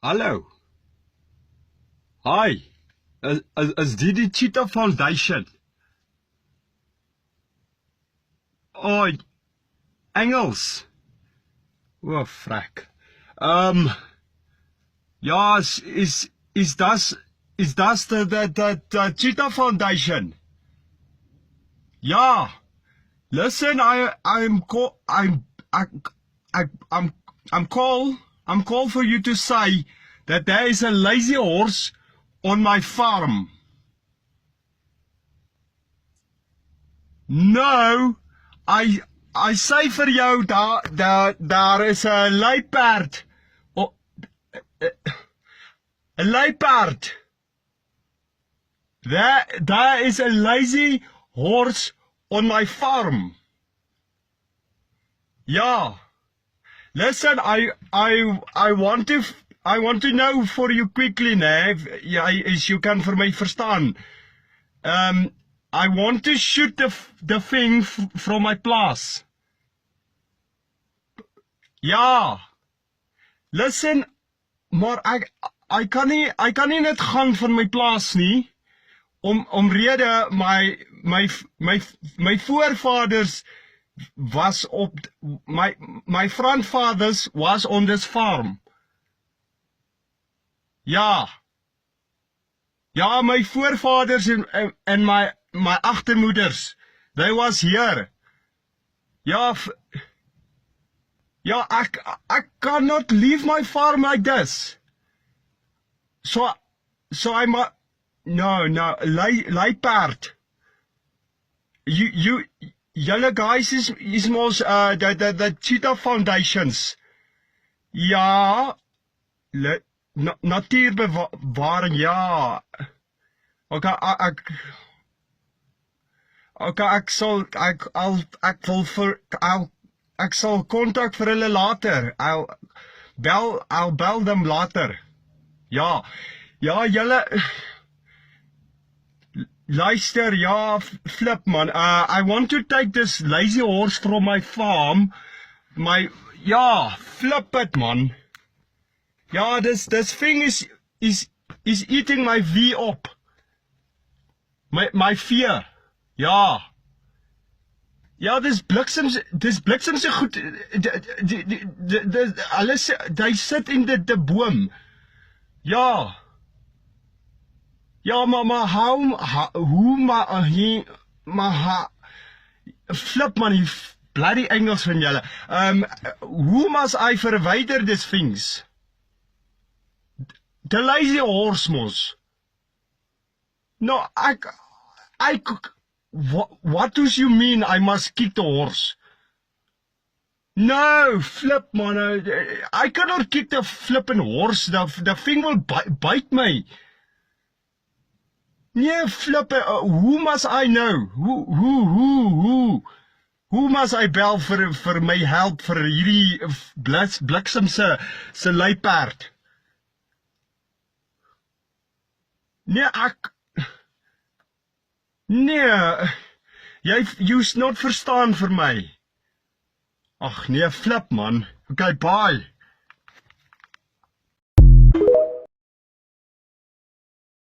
Hallo. Hi. Is dit die Cheetah Foundation? Oh, Engels. Oh, frek. Ja, is das the Cheetah Foundation? Yeah. Listen, I'm call for you to say that there is a lazy horse on my farm. No, I say vir jou daar is 'n luiperd. Oh, 'n luiperd. There is a lazy horse on my farm. Yeah. Listen, I want to know for you quickly, né? As you can vir my verstaan. I want to shoot the thing from my plaas. Ja. Listen, maar ek kan nie net gaan van my plaas nie. Omrede my voorvaders was op my grandfathers was on this farm. Ja. Ja, my voorvaders en my agtermoeders, they was here. Ja, ja, ek cannot leave my farm like this. So I'm a, no, luiperd. Julle guys is mos the Cheetah Foundations. Ja, natuurbewaring, ja. Okay, ek sal kontak vir hulle later. I'll bel them later. Ja, julle luister, ja, flip man. I want to take this lazy horse from my farm. Ja, flip it man. Ja, this thing is eating my vee op. My vee. Ja. Ja, dis bliksems so goed. Alles hy sit in die boom. Ja. Ja, maar flip man, die bloody Engels van julle. Hoe must I verwyder these things? The lazy horse mos. No, what do you mean I must kick the horse? No, flip man, I cannot kick the flipping horse. The thing will bite me. Nee, flip, who must I know? Who must I bel vir my help vir hierdie bliksem se luiperd? Nee, jy's not verstaan vir my. Ag nee, flip man. Okay, bye.